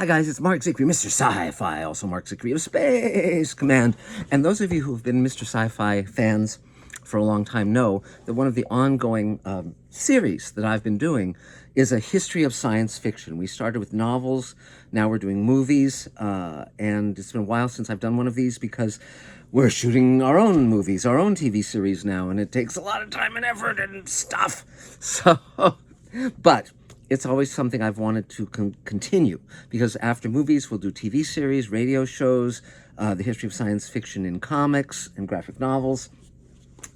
Hi guys, it's Mark Zicree, Mr. Sci-Fi, also Mark Zicree of Space Command. And those of you who have been Mr. Sci-Fi fans for a long time know that one of the ongoing series that I've been doing is a history of science fiction. We started with novels, now we're doing movies, and it's been a while since I've done one of these because we're shooting our own movies, our own TV series now, and it takes a lot of time and effort and stuff. So, but it's always something I've wanted to continue, because after movies, we'll do TV series, radio shows, the history of science fiction in comics and graphic novels.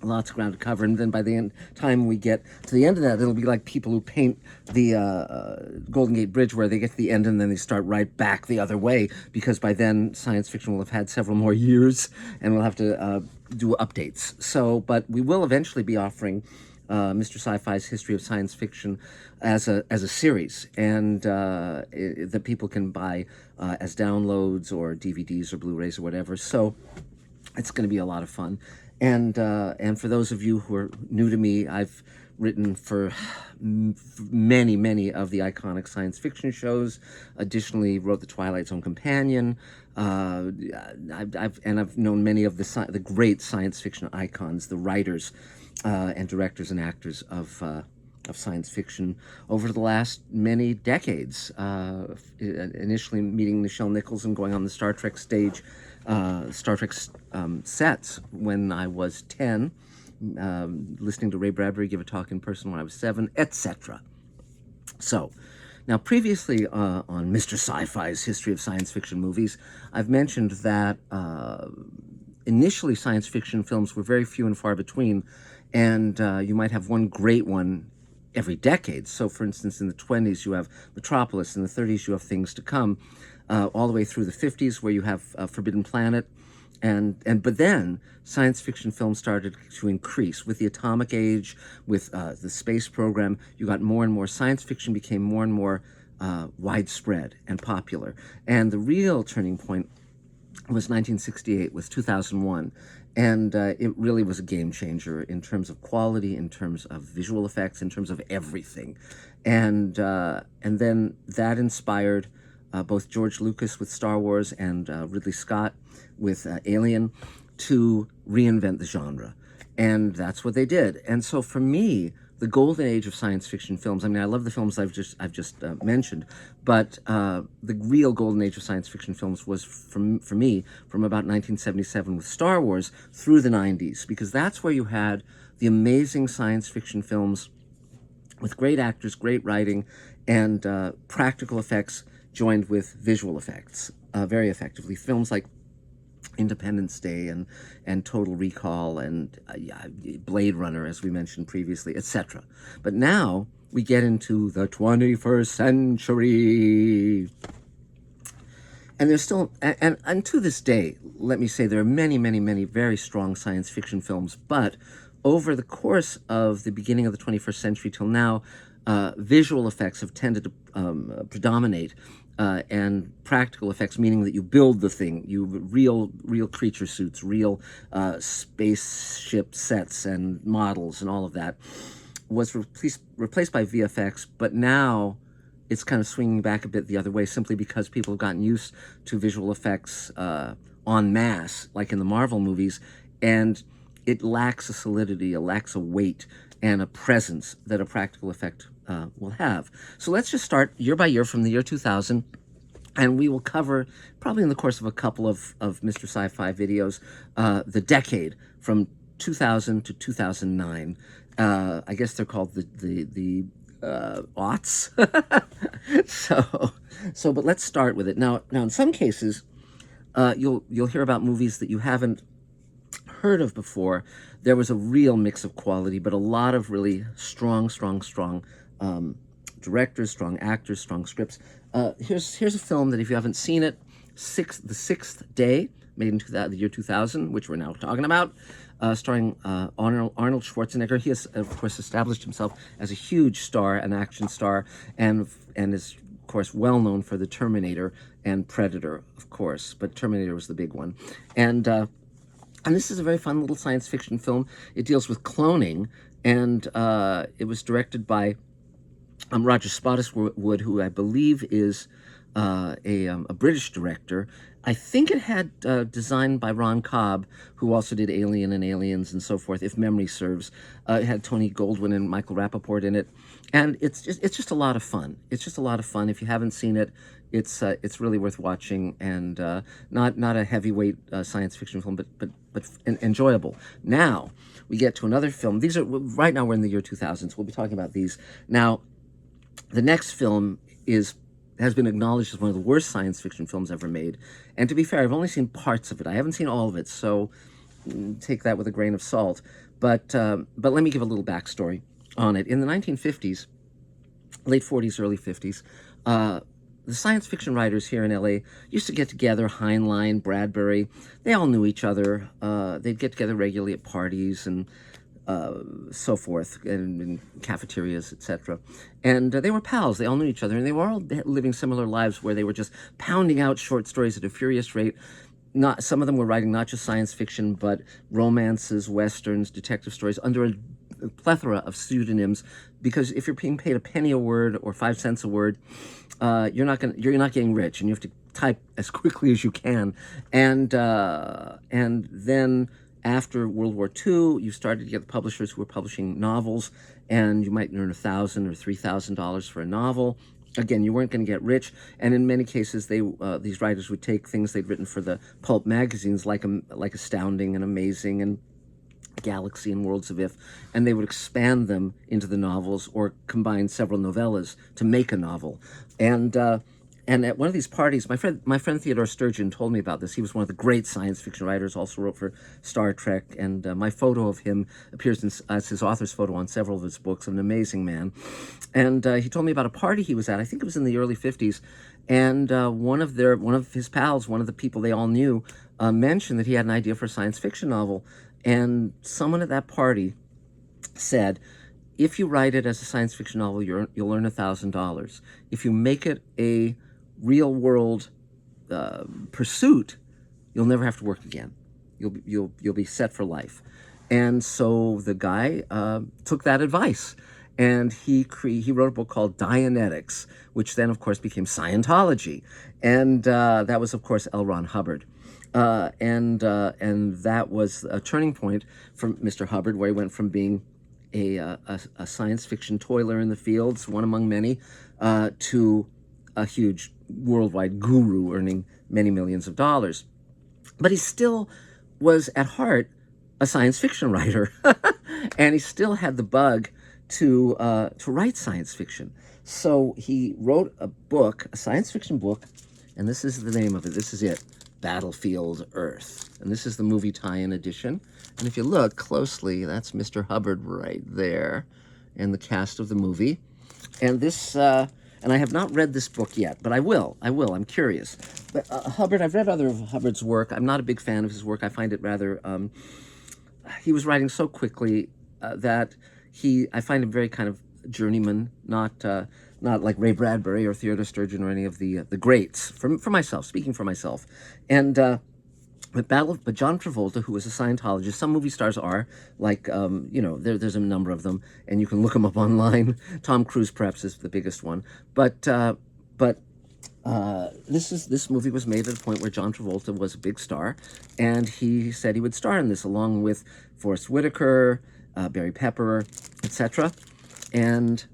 Lots of ground to cover, and then by the time we get to the end of that, it'll be like people who paint the Golden Gate Bridge, where they get to the end and then they start right back the other way, because by then science fiction will have had several more years, and we'll have to do updates. So, but we will eventually be offering Mr. Sci-Fi's History of Science Fiction as a series, and that people can buy as downloads or DVDs or Blu-rays or whatever. So it's going to be a lot of fun. And for those of you who are new to me, I've written for many of the iconic science fiction shows. Additionally, wrote the Twilight Zone companion. I've known many of the great science fiction icons, the writers and directors and actors of science fiction over the last many decades. Initially meeting Nichelle Nichols and going on the Star Trek stage, Star Trek sets when I was 10, listening to Ray Bradbury give a talk in person when I was 7, etc. So, now previously on Mr. Sci-Fi's History of Science Fiction Movies, I've mentioned that initially science fiction films were very few and far between, and you might have one great one every decade. So, for instance, in the 20s, you have Metropolis. In the 30s, you have Things to Come. All the way through the 50s, where you have Forbidden Planet. But then science fiction films started to increase. With the atomic age, with the space program, you got more and more. Science fiction became more and more widespread and popular. And the real turning point was 1968 with 2001. And it really was a game changer in terms of quality, in terms of visual effects, in terms of everything. And then that inspired both George Lucas with Star Wars and Ridley Scott with Alien to reinvent the genre. And that's what they did. And so for me, the golden age of science fiction films, I mean, I love the films I've just mentioned, but the real golden age of science fiction films was, for me, from about 1977 with Star Wars through the 90s, because that's where you had the amazing science fiction films with great actors, great writing, and practical effects joined with visual effects very effectively. Films like Independence Day and Total Recall and Blade Runner, as we mentioned previously, etc. But now we get into the 21st century. And there's still, and to this day, let me say, there are many very strong science fiction films, but over the course of the beginning of the 21st century till now, visual effects have tended to predominate, and practical effects, meaning that you build the thing, real creature suits, real spaceship sets and models and all of that, was replaced by VFX. But now it's kind of swinging back a bit the other way, simply because people have gotten used to visual effects en masse, like in the Marvel movies, and it lacks a solidity, it lacks a weight and a presence that a practical effect will have. So let's just start year by year from the year 2000, and we will cover, probably in the course of a couple of Mr. Sci-Fi videos, the decade from 2000 to 2009. I guess they're called the aughts. But let's start with it. Now in some cases, you'll hear about movies that you haven't heard of before. There was a real mix of quality, but a lot of really strong directors, strong actors, strong scripts. Here's a film that, if you haven't seen it, The Sixth Day, made in the year 2000, which we're now talking about, starring Arnold Schwarzenegger. He has, of course, established himself as a huge star, an action star, and is, of course, well known for the Terminator and Predator, of course, but Terminator was the big one. And this is a very fun little science fiction film. It deals with cloning, and it was directed by Roger Spottiswoode, who I believe is a British director. I think it had designed by Ron Cobb, who also did Alien and Aliens and so forth, if memory serves. It had Tony Goldwyn and Michael Rappaport in it, and it's just a lot of fun. It's just a lot of fun. If you haven't seen it, it's really worth watching, and not a heavyweight science fiction film, but enjoyable. Now we get to another film. These are right now we're in the year 2000s. We'll be talking about these now. The next film has been acknowledged as one of the worst science fiction films ever made. And to be fair, I've only seen parts of it. I haven't seen all of it, so take that with a grain of salt. But let me give a little backstory on it. In the 1950s, late 40s, early 50s, the science fiction writers here in LA used to get together, Heinlein, Bradbury. They all knew each other. They'd get together regularly at parties and so forth, and in cafeterias, etc. And they were pals. They all knew each other, and they were all living similar lives where they were just pounding out short stories at a furious rate. Not some of them were writing not just science fiction, but romances, westerns, detective stories under a plethora of pseudonyms. Because if you're being paid a penny a word or 5 cents a word, you're not getting rich, and you have to type as quickly as you can. And then after World War II, you started to get publishers who were publishing novels, and you might earn $1,000 or $3,000 for a novel. Again, you weren't going to get rich, and in many cases, these writers would take things they'd written for the pulp magazines, like Astounding and Amazing and Galaxy and Worlds of If, and they would expand them into the novels or combine several novellas to make a novel. And at one of these parties, my friend Theodore Sturgeon told me about this. He was one of the great science fiction writers, also wrote for Star Trek, and my photo of him appears as his author's photo on several of his books. An amazing man. And he told me about a party he was at. I think it was in the early 50s, and one of his pals, one of the people they all knew, mentioned that he had an idea for a science fiction novel. And someone at that party said, if you write it as a science fiction novel, you'll earn $1,000. If you make it a real world pursuit, you'll never have to work again. You'll be set for life. And so the guy took that advice, and he wrote a book called Dianetics, which then of course became Scientology, and that was of course L. Ron Hubbard. And that was a turning point for Mr. Hubbard, where he went from being a science fiction toiler in the fields, one among many, to a huge worldwide guru earning many millions of dollars. But he still was at heart a science fiction writer, and he still had the bug to write science fiction. So he wrote a book, a science fiction book, and this is the name of it. This is it. Battlefield Earth. And this is the movie tie-in edition. And if you look closely, that's Mr. Hubbard right there, and the cast of the movie. And this, and I have not read this book yet, but I will. I'm curious. But Hubbard, I've read other of Hubbard's work. I'm not a big fan of his work. I find it rather, he was writing so quickly that I find him very kind of journeyman, not like Ray Bradbury or Theodore Sturgeon or any of the greats. For myself, speaking for myself, and but John Travolta, who was a Scientologist, some movie stars are like there's a number of them, and you can look them up online. Tom Cruise perhaps is the biggest one, but this movie was made at a point where John Travolta was a big star, and he said he would star in this along with Forrest Whitaker, Barry Pepper, etc. And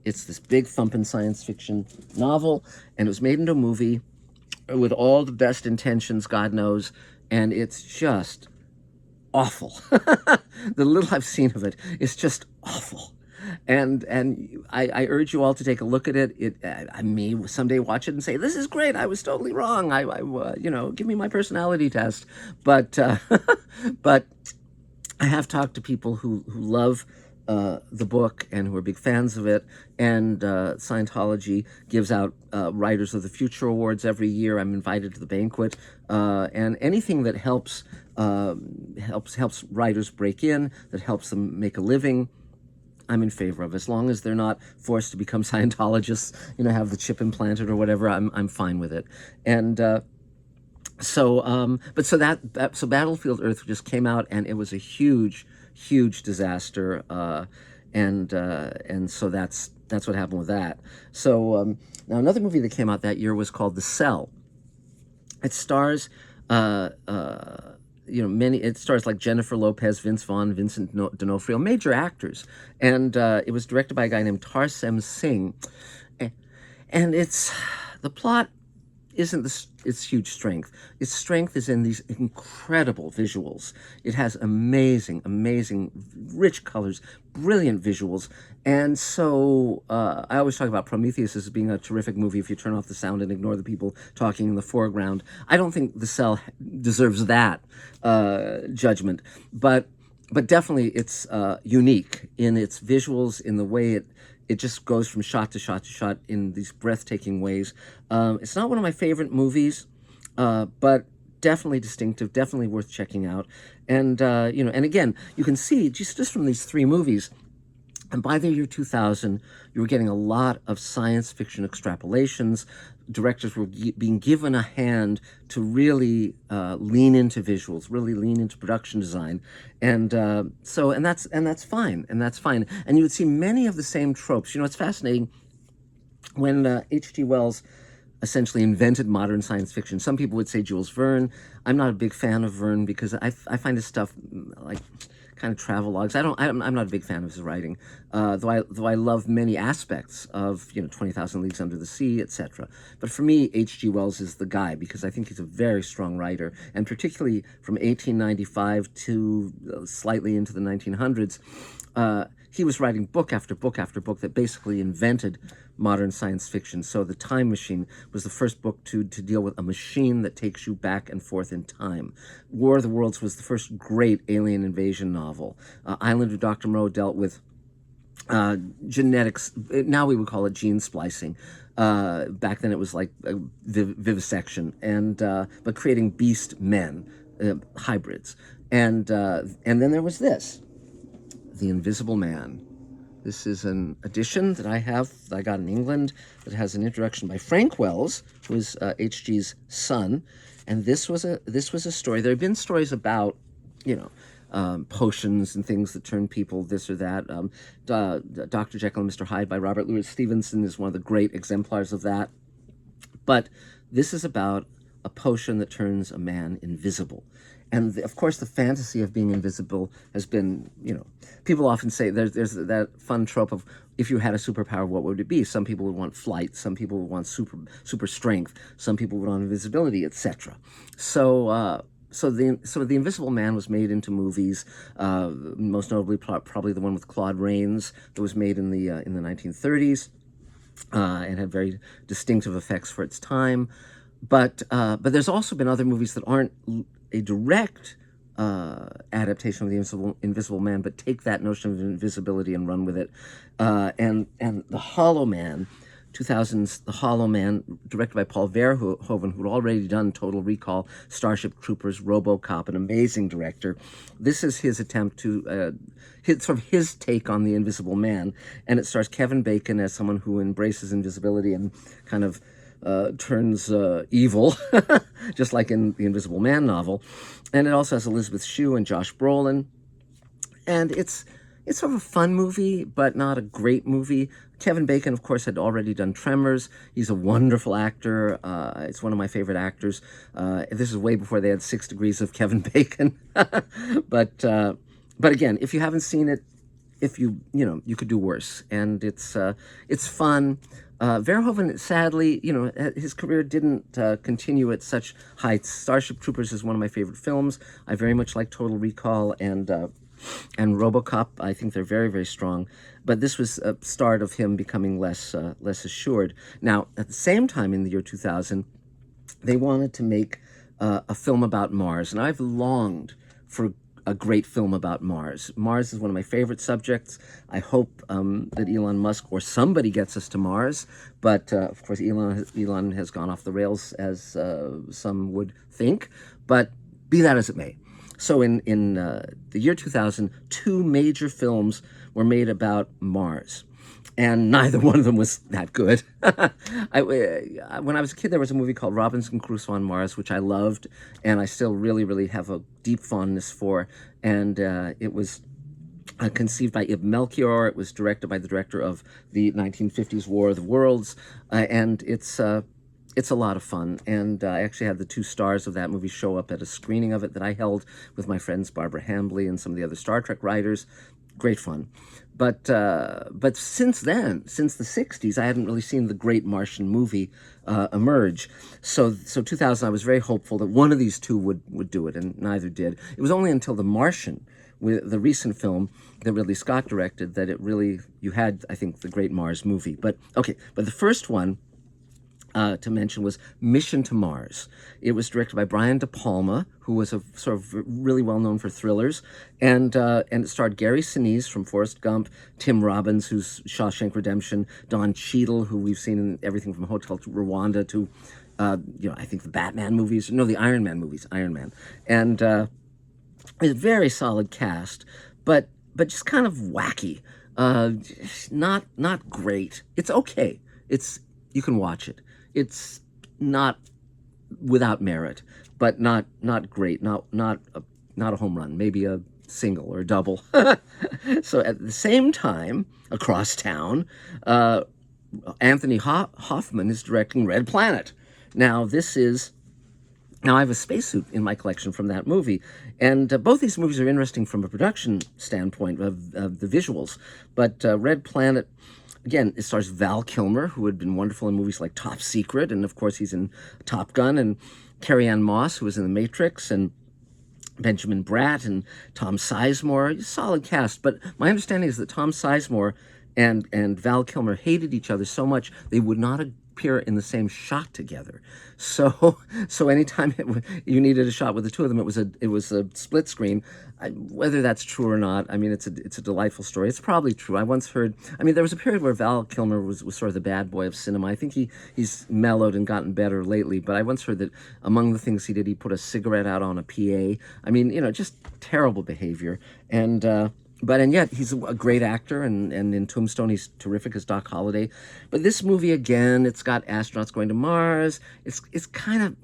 it's this big thumping science fiction novel, and it was made into a movie with all the best intentions, God knows, and it's just awful. The little I've seen of it is just awful. And I urge you all to take a look at it. I may someday watch it and say, this is great, I was totally wrong. Give me my personality test. But but I have talked to people who love the book and who are big fans of it, and Scientology gives out Writers of the Future Awards every year. I'm invited to the banquet, and anything that helps writers break in, that helps them make a living, I'm in favor of. As long as they're not forced to become Scientologists, have the chip implanted or whatever, I'm fine with it. And so Battlefield Earth just came out, and it was a huge disaster, and so that's That's what happened with that. So now another movie that came out that year was called The Cell. It stars, uh, uh, many. It stars like Jennifer Lopez, Vince Vaughn, Vincent D'Onofrio, major actors, and it was directed by a guy named Tarsem Singh, and it's the plot isn't its huge strength. Its strength is in these incredible visuals. It has amazing, rich colors, brilliant visuals. And so I always talk about Prometheus as being a terrific movie if you turn off the sound and ignore the people talking in the foreground. I don't think The Cell deserves that judgment, but definitely it's unique in its visuals, in the way it just goes from shot to shot to shot in these breathtaking ways. It's not one of my favorite movies, but definitely distinctive, definitely worth checking out. And and again, you can see just from these three movies. And by the year 2000, you were getting a lot of science fiction extrapolations. Directors were being given a hand to really lean into visuals, really lean into production design, and that's fine, and that's fine. And you would see many of the same tropes. It's fascinating when H.G. Wells essentially invented modern science fiction. Some people would say Jules Verne. I'm not a big fan of Verne because I find his stuff like kind of travelogues. I'm not a big fan of his writing, though I love many aspects of 20,000 Leagues Under the Sea, etc. But for me, H.G. Wells is the guy because I think he's a very strong writer, and particularly from 1895 to slightly into the 1900s. He was writing book after book after book that basically invented modern science fiction. So The Time Machine was the first book to deal with a machine that takes you back and forth in time. War of the Worlds was the first great alien invasion novel. Island of Dr. Moreau dealt with genetics. Now we would call it gene splicing. Back then it was like vivisection, and but creating beast men, hybrids. And then there was this. The Invisible Man. This is an edition that I got in England, that has an introduction by Frank Wells, who is H.G.'s son. And this was a story. There have been stories about, potions and things that turn people this or that. Dr. Jekyll and Mr. Hyde by Robert Louis Stevenson is one of the great exemplars of that. But this is about a potion that turns a man invisible. And of course, the fantasy of being invisible has been, people often say there's that fun trope of if you had a superpower, what would it be? Some people would want flight, some people would want super strength, some people would want invisibility, etc. So the Invisible Man was made into movies, most notably probably the one with Claude Rains that was made in the 1930s, and had very distinctive effects for its time. But there's also been other movies that aren't a direct adaptation of the Invisible Man, but take that notion of invisibility and run with it. And The Hollow Man, 2000's The Hollow Man, directed by Paul Verhoeven, who'd already done Total Recall, Starship Troopers, RoboCop, an amazing director. This is his attempt to his take on the Invisible Man, and it stars Kevin Bacon as someone who embraces invisibility and kind of turns evil, just like in the Invisible Man novel. And it also has Elizabeth Shue and Josh Brolin. And it's sort of a fun movie, but not a great movie. Kevin Bacon, of course, had already done Tremors. He's a wonderful actor. It's one of my favorite actors. This is way before they had 6 degrees of Kevin Bacon. But again, if you haven't seen it, you could do worse. And it's fun. Verhoeven, sadly, his career didn't continue at such heights. Starship Troopers is one of my favorite films. I very much like Total Recall and RoboCop. I think they're very, very strong. But this was a start of him becoming less assured. Now, at the same time, in the year 2000, they wanted to make a film about Mars, and I've longed for a great film about Mars. Mars is one of my favorite subjects. I hope that Elon Musk or somebody gets us to Mars, but of course Elon has gone off the rails, as some would think, but be that as it may. So in the year 2000, 2 major films were made about Mars, and neither one of them was that good. When I was a kid, there was a movie called Robinson Crusoe on Mars, which I loved, and I still really, really have a deep fondness for. And it was conceived by Ib Melchior. It was directed by the director of the 1950s War of the Worlds, and it's a lot of fun. And I actually had the two stars of that movie show up at a screening of it that I held with my friends Barbara Hambly and some of the other Star Trek writers. Great fun. But since then, since the 60s, I hadn't really seen the great Martian movie emerge. So 2000, I was very hopeful that one of these two would do it, and neither did. It was only until The Martian, with the recent film that Ridley Scott directed, that it really, you had, I think, the great Mars movie. But the first one to mention was Mission to Mars. It was directed by Brian De Palma, who was a sort of really well known for thrillers, and it starred Gary Sinise from Forrest Gump, Tim Robbins, who's Shawshank Redemption, Don Cheadle, who we've seen in everything from Hotel to Rwanda to, I think the Batman movies, no, the Iron Man movies, Iron Man, and it's a very solid cast, but just kind of wacky, not great. It's okay. You can watch it. It's not without merit, but not great. Not a home run. Maybe a single or a double. So at the same time, across town, Anthony Hoffman is directing Red Planet. Now I have a spacesuit in my collection from that movie, and both these movies are interesting from a production standpoint of the visuals. But Red Planet, again, it stars Val Kilmer, who had been wonderful in movies like Top Secret, and of course he's in Top Gun, and Carrie-Anne Moss, who was in The Matrix, and Benjamin Bratt, and Tom Sizemore. Solid cast, but my understanding is that Tom Sizemore and Val Kilmer hated each other so much they would not appear in the same shot together. So anytime you needed a shot with the two of them, it was a split screen. Whether that's true or not, I mean, it's a delightful story. It's probably true. I once heard, I mean, there was a period where Val Kilmer was sort of the bad boy of cinema. I think he's mellowed and gotten better lately, but I once heard that among the things he did, he put a cigarette out on a PA. I mean, just terrible behavior. And yet he's a great actor, and in Tombstone he's terrific as Doc Holliday. But this movie, again, it's got astronauts going to Mars. It's kind of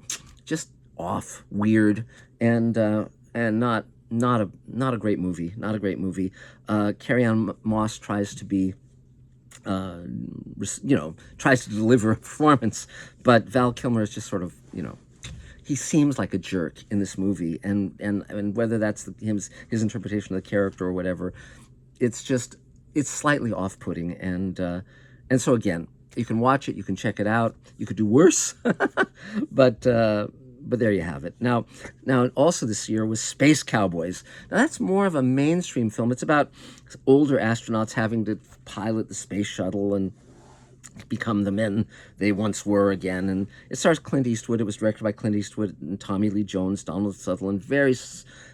just off, weird, and not a great movie. Not a great movie. Carrie-Anne Moss tries to be, tries to deliver a performance, but Val Kilmer is just sort of, he seems like a jerk in this movie, and whether that's his interpretation of the character or whatever, it's slightly off-putting, and so again, you can watch it, you can check it out, you could do worse, but there you have it. Now also this year was Space Cowboys. Now that's more of a mainstream film. It's about older astronauts having to pilot the space shuttle and become the men they once were again. And it stars Clint Eastwood. It was directed by Clint Eastwood and Tommy Lee Jones, Donald Sutherland. Very,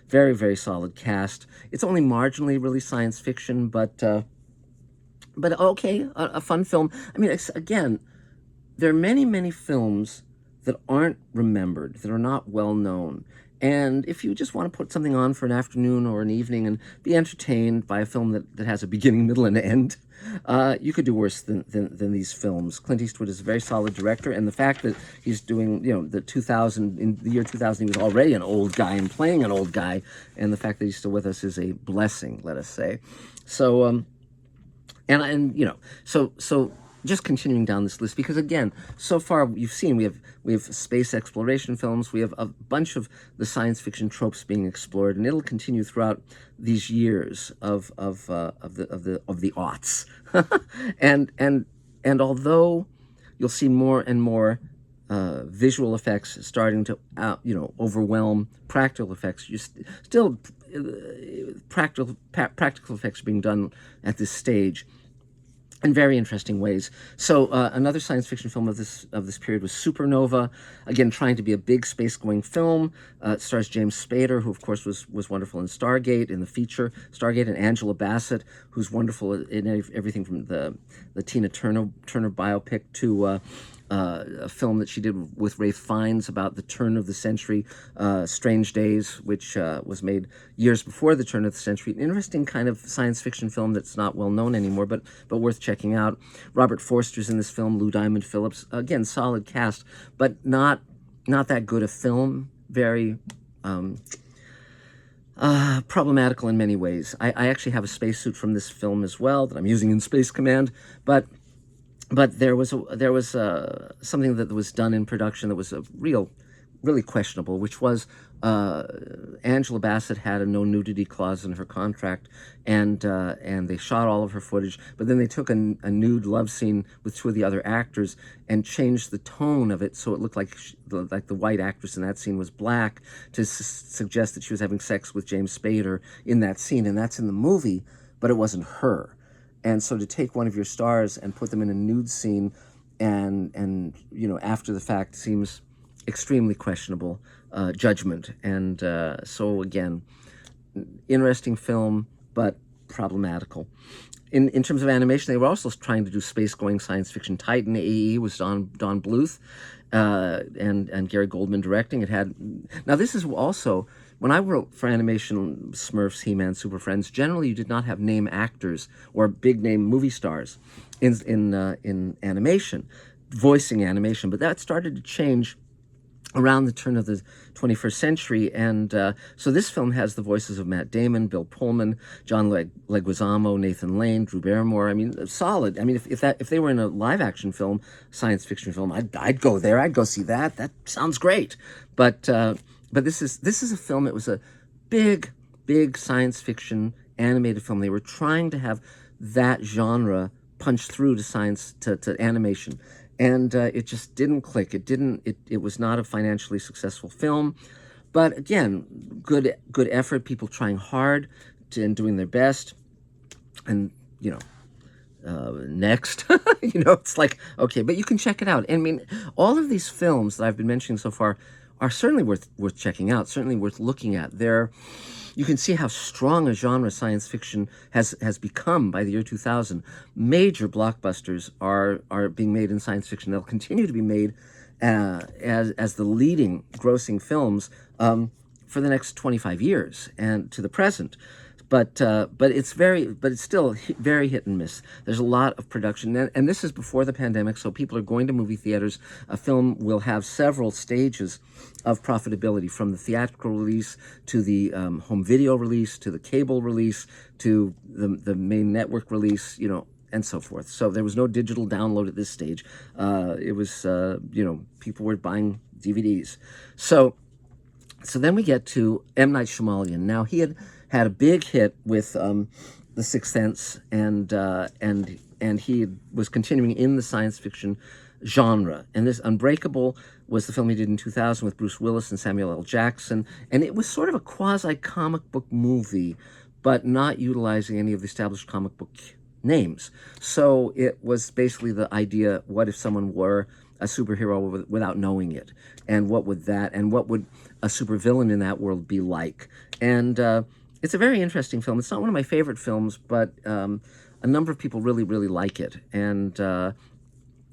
very, very solid cast. It's only marginally really science fiction, but okay, a fun film. I mean, again, there are many, many films that aren't remembered, that are not well known. And if you just want to put something on for an afternoon or an evening and be entertained by a film that has a beginning, middle, and end, you could do worse than these films. Clint Eastwood is a very solid director, and the fact that he's doing, in the year 2000, he was already an old guy and playing an old guy, and the fact that he's still with us is a blessing, let us say. So, so just continuing down this list, because again, so far you've seen we have space exploration films, we have a bunch of the science fiction tropes being explored, and it'll continue throughout these years of the aughts, and although you'll see more and more visual effects starting to overwhelm practical effects, you still practical effects are being done at this stage in very interesting ways. So another science fiction film of this period was Supernova, again trying to be a big space-going film. It stars James Spader, who of course was wonderful in Stargate, in the feature Stargate, and Angela Bassett, who's wonderful in everything from the Tina Turner biopic to a film that she did with Ralph Fiennes about the turn of the century, Strange Days, which was made years before the turn of the century. An interesting kind of science fiction film that's not well known anymore, but worth checking out. Robert Forster's in this film, Lou Diamond Phillips. Again, solid cast, but not that good a film. Very, Problematical in many ways. I actually have a spacesuit from this film as well that I'm using in Space Command, but there was something that was done in production that was really questionable, which was uh, Angela Bassett had a no nudity clause in her contract, and they shot all of her footage. But then they took a nude love scene with two of the other actors and changed the tone of it so it looked like the white actress in that scene was black to suggest that she was having sex with James Spader in that scene, and that's in the movie, but it wasn't her. And so to take one of your stars and put them in a nude scene and after the fact seems extremely questionable judgment. And so again, interesting film, but problematical. In terms of animation, they were also trying to do space-going science fiction. Titan AE was Don Bluth and Gary Goldman directing. It had now this is also when I wrote for animation, Smurfs, He-Man, Super Friends. Generally, you did not have name actors or big name movie stars in animation, voicing animation. But that started to change around the turn of the 21st century, and so this film has the voices of Matt Damon, Bill Pullman, John Leguizamo, Nathan Lane, Drew Barrymore. I mean, solid. I mean, if they were in a live action film, science fiction film, I'd go there. I'd go see that. That sounds great. But this is a film. It was a big science fiction animated film. They were trying to have that genre punch through to animation. And it just didn't click. It was not a financially successful film, but again, good effort. People trying hard and doing their best, and next, it's like okay, but you can check it out. I mean, all of these films that I've been mentioning so far are certainly worth checking out. Certainly worth looking at. You can see how strong a genre science fiction has become by the year 2000. Major blockbusters are being made in science fiction. They'll continue to be made as the leading grossing films for the next 25 years and to the present. But it's still very hit and miss. There's a lot of production, and this is before the pandemic, so people are going to movie theaters. A film will have several stages of profitability, from the theatrical release to the home video release to the cable release to the main network release, and so forth. So there was no digital download at this stage. It was people were buying DVDs. So then we get to M. Night Shyamalan. Now he had a big hit with The Sixth Sense, and he was continuing in the science fiction genre. And this Unbreakable was the film he did in 2000 with Bruce Willis and Samuel L. Jackson, and it was sort of a quasi-comic book movie, but not utilizing any of the established comic book names. So it was basically the idea: what if someone were a superhero without knowing it, and what would a supervillain in that world be like? And it's a very interesting film. It's not one of my favorite films, but a number of people really, really like it.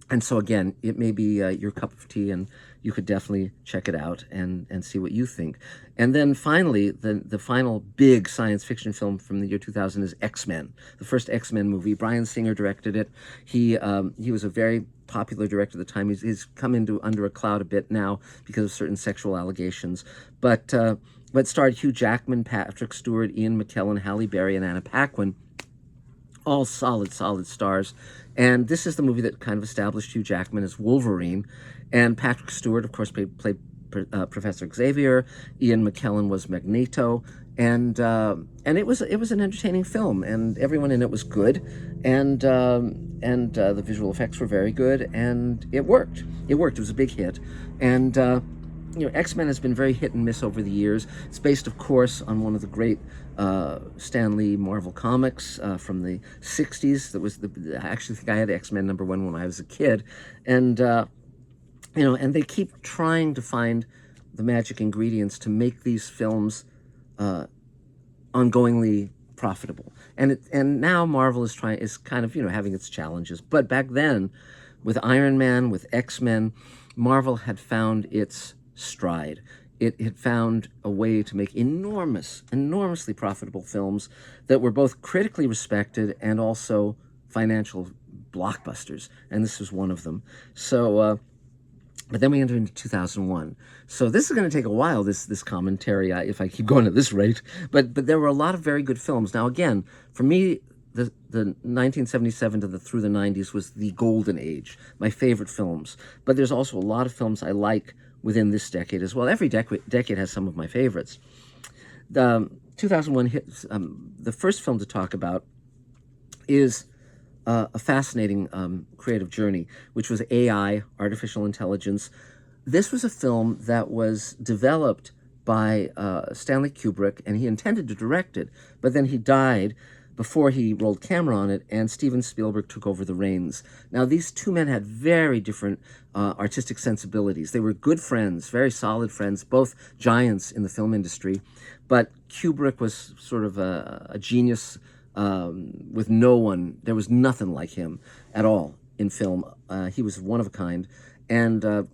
And so again, it may be your cup of tea, and you could definitely check it out and see what you think. And then finally, the final big science fiction film from the year 2000 is X-Men, the first X-Men movie. Bryan Singer directed it. He was a very popular director at the time. He's come under a cloud a bit now because of certain sexual allegations. But starred Hugh Jackman, Patrick Stewart, Ian McKellen, Halle Berry, and Anna Paquin. All solid stars. And this is the movie that kind of established Hugh Jackman as Wolverine. And Patrick Stewart, of course, played Professor Xavier. Ian McKellen was Magneto. And it was an entertaining film, and everyone in it was good. And the visual effects were very good, and it worked. It was a big hit. And X-Men has been very hit and miss over the years. It's based, of course, on one of the great Stan Lee Marvel comics from the 60s. That was I actually think I had X-Men #1 when I was a kid. And, and they keep trying to find the magic ingredients to make these films ongoingly profitable. And now Marvel is kind of having its challenges. But back then, with Iron Man, with X-Men, Marvel had found its stride. It had found a way to make enormously profitable films that were both critically respected and also financial blockbusters, and this was one of them. So But then we enter into 2001. So this is going to take a while, this commentary, if I keep going at this rate. But there were a lot of very good films. Now, again, for me, the 1977 to through the 90s was the golden age, my favorite films. But there's also a lot of films I like within this decade as well. Every decade has some of my favorites. The 2001 hits, the first film to talk about is a fascinating creative journey, which was AI, artificial intelligence. This was a film that was developed by Stanley Kubrick, and he intended to direct it, but then he died before he rolled camera on it, and Steven Spielberg took over the reins. Now, these two men had very different artistic sensibilities. They were good friends, very solid friends, both giants in the film industry, but Kubrick was sort of a genius with no one. There was nothing like him at all in film. He was one of a kind. And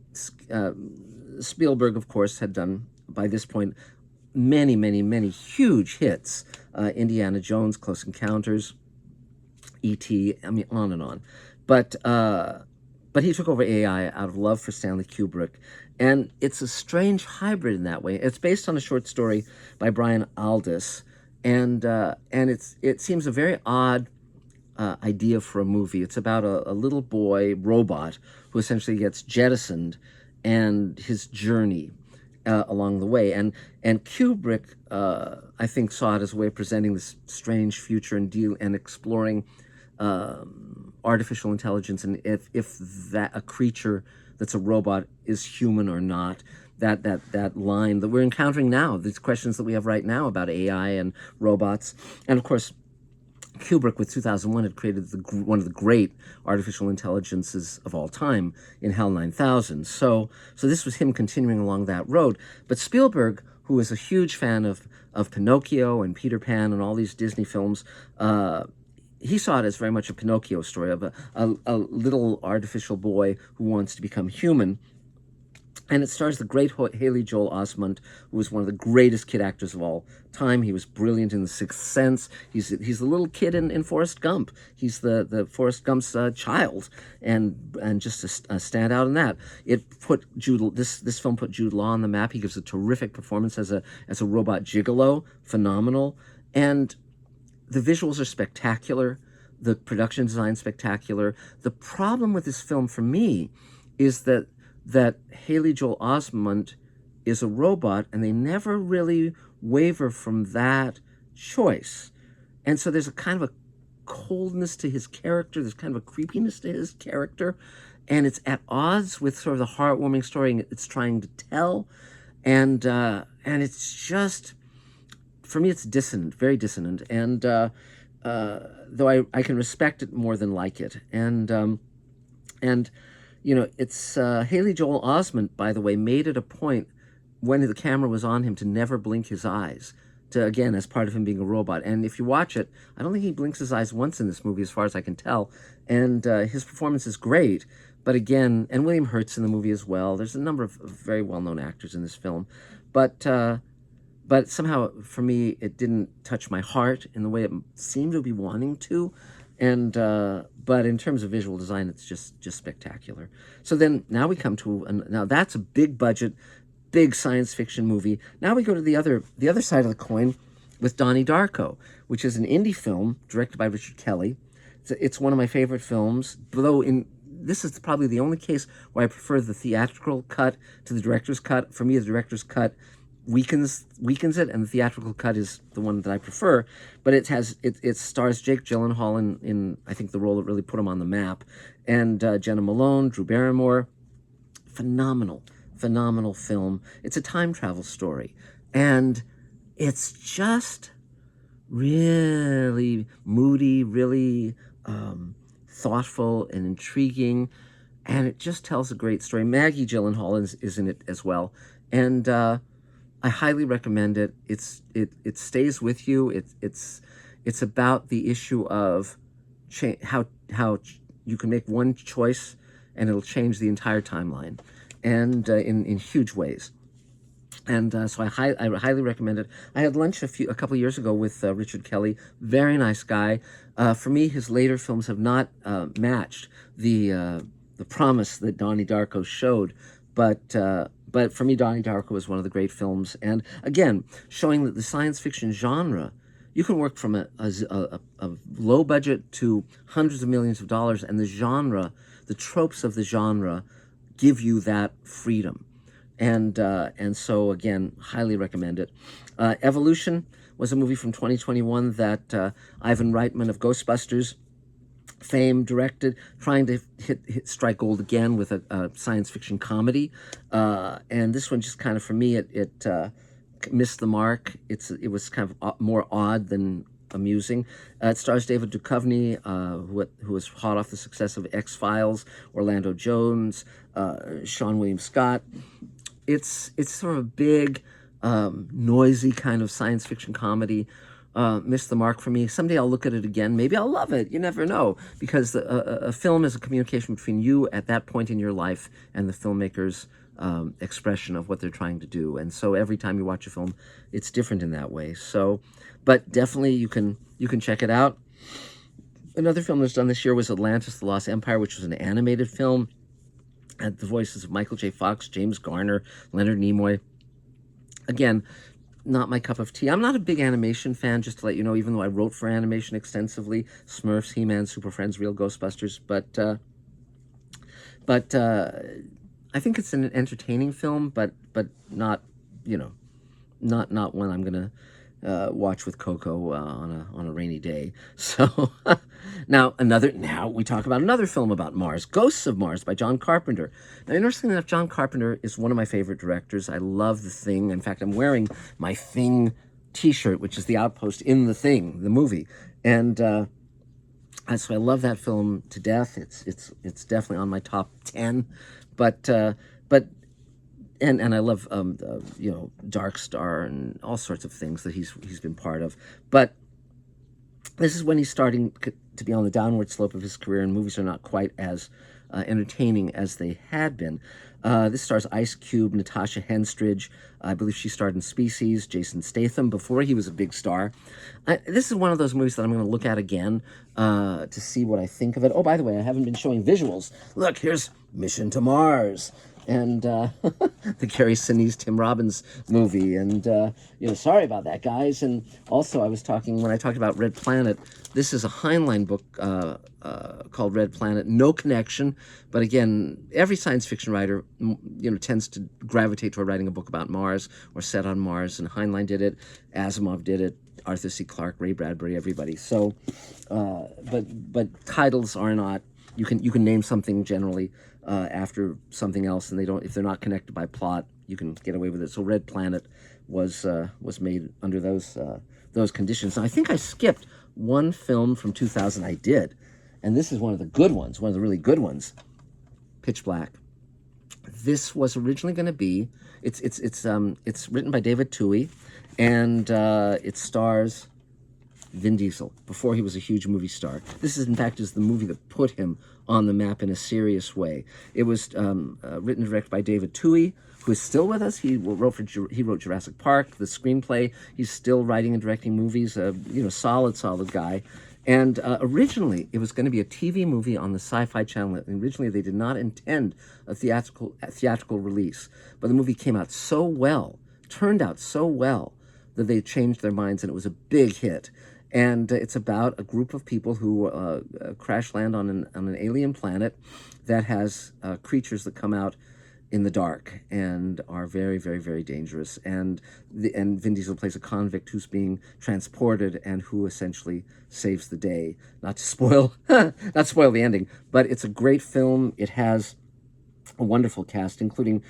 Spielberg, of course, had done, by this point, many, many, many huge hits. Indiana Jones, Close Encounters, E.T., I mean, on and on. But he took over AI out of love for Stanley Kubrick. And it's a strange hybrid in that way. It's based on a short story by Brian Aldiss. And it seems a very odd idea for a movie. It's about a little boy robot who essentially gets jettisoned, and his journey along the way. And Kubrick, I think, saw it as a way of presenting this strange future and exploring artificial intelligence, and if that a creature that's a robot is human or not. That line that we're encountering now, these questions that we have right now about AI and robots. And of course, Kubrick with 2001 had created one of the great artificial intelligences of all time in HAL 9000. So this was him continuing along that road. But Spielberg, who is a huge fan of Pinocchio and Peter Pan and all these Disney films, he saw it as very much a Pinocchio story of a little artificial boy who wants to become human. And it stars the great Haley Joel Osment, who was one of the greatest kid actors of all time. He was brilliant in The Sixth Sense. He's the little kid in Forrest Gump. He's the Forrest Gump's child, and just a standout in that. This film put Jude Law on the map. He gives a terrific performance as a robot gigolo, phenomenal, and the visuals are spectacular. The production design spectacular. The problem with this film for me is that Haley Joel Osment is a robot, and they never really waver from that choice. And so there's a kind of a coldness to his character, there's kind of a creepiness to his character, and it's at odds with sort of the heartwarming story it's trying to tell. And it's just, for me, it's dissonant, very dissonant. And though I can respect it more than like it. And you know, it's Haley Joel Osment, by the way, made it a point when the camera was on him to never blink his eyes, again, as part of him being a robot. And if you watch it, I don't think he blinks his eyes once in this movie, as far as I can tell. And his performance is great. But again, and William Hurt's in the movie as well. There's a number of very well-known actors in this film. But somehow, for me, it didn't touch my heart in the way it seemed to be wanting to. And but in terms of visual design, it's just spectacular. So then now we come to now that's a big budget, big science fiction movie. Now we go to the other side of the coin with Donnie Darko, which is an indie film directed by Richard Kelly. It's one of my favorite films, though this is probably the only case where I prefer the theatrical cut to the director's cut. For me, the director's cut weakens it, and the theatrical cut is the one that I prefer. But it stars Jake Gyllenhaal in I think the role that really put him on the map, and Jenna Malone, Drew Barrymore. Phenomenal film. It's a time travel story, and it's just really moody, really thoughtful and intriguing, and it just tells a great story. Maggie Gyllenhaal is in it as well, and I highly recommend it. It stays with you. It's about the issue of how you can make one choice and it'll change the entire timeline, and in huge ways. And so I highly recommend it. I had lunch a couple of years ago with Richard Kelly. Very nice guy. For me, his later films have not matched the promise that Donnie Darko showed. but for me, Donnie Darko is one of the great films, and again, showing that the science fiction genre, you can work from a low budget to hundreds of millions of dollars, and the genre, the tropes of the genre, give you that freedom, and so again, highly recommend it. Evolution was a movie from 2021 that Ivan Reitman of Ghostbusters fame directed, trying to strike gold again with a science fiction comedy, and this one just kind of, for me, it missed the mark. It was kind of more odd than amusing. It stars David Duchovny, who was hot off the success of X-Files, Orlando Jones, Sean William Scott. It's sort of a big, noisy kind of science fiction comedy. Missed the mark for me. Someday I'll look at it again. Maybe I'll love it. You never know, because a film is a communication between you at that point in your life and the filmmaker's expression of what they're trying to do. And so every time you watch a film, it's different in that way. So, but definitely you can check it out. Another film that was done this year was Atlantis: The Lost Empire, which was an animated film. Had the voices of Michael J. Fox, James Garner, Leonard Nimoy. Again, not my cup of tea. I'm not a big animation fan, just to let you know, even though I wrote for animation extensively. Smurfs, He-Man, Super Friends, Real Ghostbusters. But I think it's an entertaining film, but not, not one I'm going to watch with Coco on a rainy day. So now we talk about another film about Mars, Ghosts of Mars by John Carpenter. Now, interestingly enough, John Carpenter is one of my favorite directors. I love The Thing. In fact, I'm wearing my Thing t-shirt, which is the outpost in The Thing, the movie. And so I love that film to death. It's definitely on my top 10. But and I love Dark Star and all sorts of things that he's been part of. But this is when he's starting to be on the downward slope of his career, and movies are not quite as entertaining as they had been. This stars Ice Cube, Natasha Henstridge. I believe she starred in Species. Jason Statham, before he was a big star. This is one of those movies that I'm going to look at again to see what I think of it. Oh, by the way, I haven't been showing visuals. Look, here's Mission to Mars. And the Gary Sinise, Tim Robbins movie. And, sorry about that, guys. And also, when I talked about Red Planet, this is a Heinlein book called Red Planet. No connection. But again, every science fiction writer, tends to gravitate toward writing a book about Mars or set on Mars. And Heinlein did it. Asimov did it. Arthur C. Clarke, Ray Bradbury, everybody. So, but titles are not, you can name something generally after something else, and if they're not connected by plot, you can get away with it. So Red Planet was made under those conditions. Now, I think I skipped one film from 2000. I did, and this is one of the good ones, one of the really good ones. Pitch Black. This was originally going to be. It's written by David Twohy, and it stars Vin Diesel before he was a huge movie star. This is, in fact, the movie that put him on the map in a serious way. It was written and directed by David Twohy, who is still with us. He wrote Jurassic Park, the screenplay. He's still writing and directing movies. Solid guy. And originally, it was going to be a TV movie on the Sci-Fi channel. And originally, they did not intend a theatrical release, but the movie turned out so well that they changed their minds, and it was a big hit. And it's about a group of people who crash land on an alien planet that has creatures that come out in the dark and are very, very, very dangerous. And Vin Diesel plays a convict who's being transported and who essentially saves the day. Not to spoil the ending, but it's a great film. It has a wonderful cast, including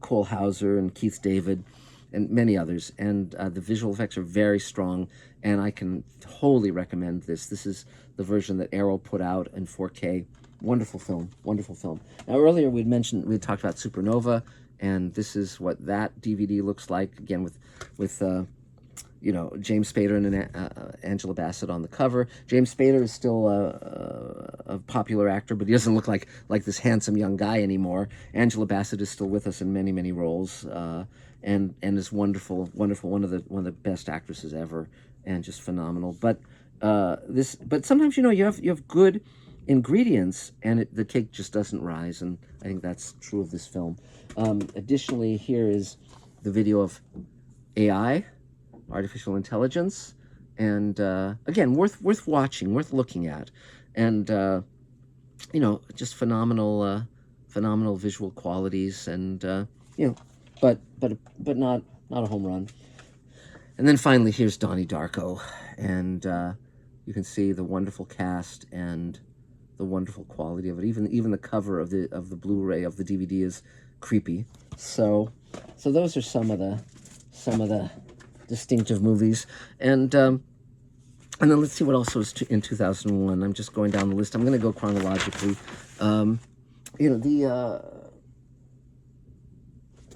Cole Hauser and Keith David and many others, and the visual effects are very strong, and I can wholly recommend this. This is the version that Arrow put out in 4K. Wonderful film. Now, earlier we talked about Supernova, and this is what that DVD looks like, again with James Spader and Angela Bassett on the cover. James Spader is still a popular actor, but he doesn't look like this handsome young guy anymore. Angela Bassett is still with us in many, many roles, and is wonderful, one of the best actresses ever, and just phenomenal. But sometimes you have good ingredients, and the cake just doesn't rise. And I think that's true of this film. Additionally, here is the video of AI, artificial intelligence, and again, worth watching, worth looking at, and just phenomenal visual qualities, and but not a home run. And then finally, here's Donnie Darko, and you can see the wonderful cast and the wonderful quality of it. Even the cover of the Blu-ray of the DVD is creepy. So those are some of the distinctive movies, and then let's see what else was in 2001. I'm just going down the list. I'm going to go chronologically.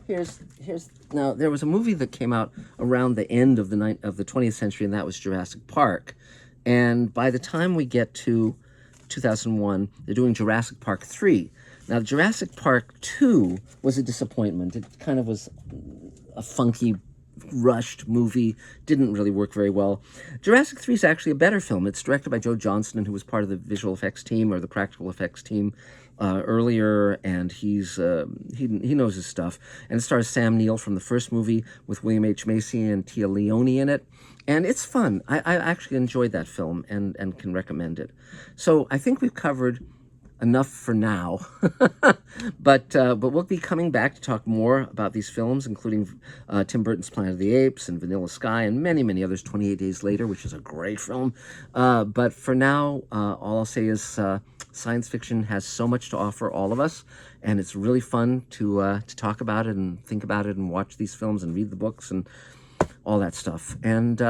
Here's now, there was a movie that came out around the end of the 20th century, and that was Jurassic Park. And by the time we get to 2001, they're doing Jurassic Park 3. Now, Jurassic Park 2 was a disappointment. It kind of was a funky, rushed movie, didn't really work very well. Jurassic 3 is actually a better film. It's directed by Joe Johnston, who was part of the visual effects team or the practical effects team earlier, and he knows his stuff. And it stars Sam Neill from the first movie with William H. Macy and Tia Leone in it. And it's fun. I actually enjoyed that film and can recommend it. So I think we've covered enough for now, but we'll be coming back to talk more about these films, including Tim Burton's Planet of the Apes and Vanilla Sky and many others. 28 Days Later, which is a great film. But for now, all I'll say is science fiction has so much to offer all of us, and it's really fun to talk about it and think about it and watch these films and read the books and all that stuff. And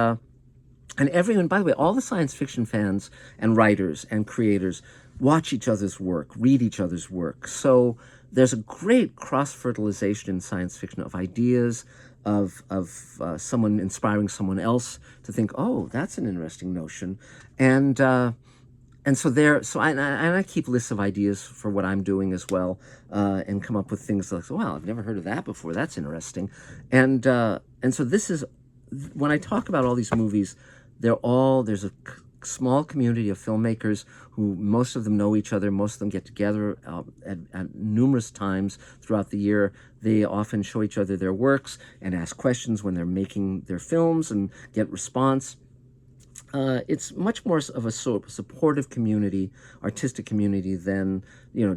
everyone, by the way, all the science fiction fans and writers and creators watch each other's work, read each other's work. So there's a great cross-fertilization in science fiction of ideas, of someone inspiring someone else to think, oh, that's an interesting notion. And so I keep lists of ideas for what I'm doing as well, and come up with things like, wow, I've never heard of that before. That's interesting. And so this is, when I talk about all these movies, there's a small community of filmmakers who most of them know each other. Most of them get together at numerous times throughout the year. They often show each other their works and ask questions when they're making their films and get response. It's much more of a supportive community, artistic community, than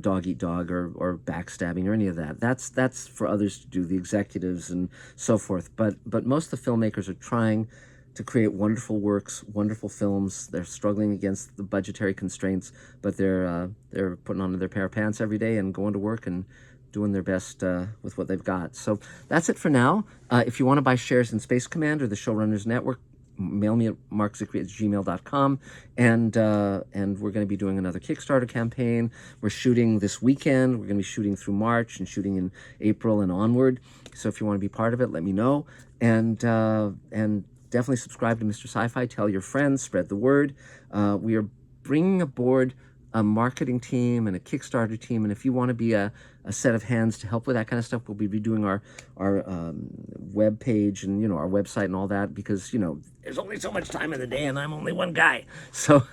dog eat dog or backstabbing or any of that. That's for others to do, the executives and so forth. But most of the filmmakers are trying to create wonderful works, wonderful films. They're struggling against the budgetary constraints, but they're putting on their pair of pants every day and going to work and doing their best with what they've got. So that's it for now. If you want to buy shares in Space Command or the Showrunners Network, mail me at markzickery@gmail.com, and we're going to be doing another Kickstarter campaign. We're shooting this weekend. We're going to be shooting through March and shooting in April and onward. So if you want to be part of it, let me know. And definitely subscribe to Mr. Sci-Fi. Tell your friends. Spread the word. We are bringing aboard a marketing team and a Kickstarter team, and if you want to be a set of hands to help with that kind of stuff, we'll be redoing our web page and our website and all that, because there's only so much time in the day and I'm only one guy. So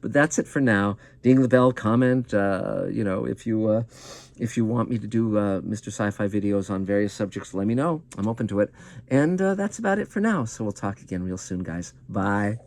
but that's it for now. Ding the bell, comment, if you want me to do Mr. Sci-Fi videos on various subjects, let me know. I'm open to it. And that's about it for now. So we'll talk again real soon, guys. Bye.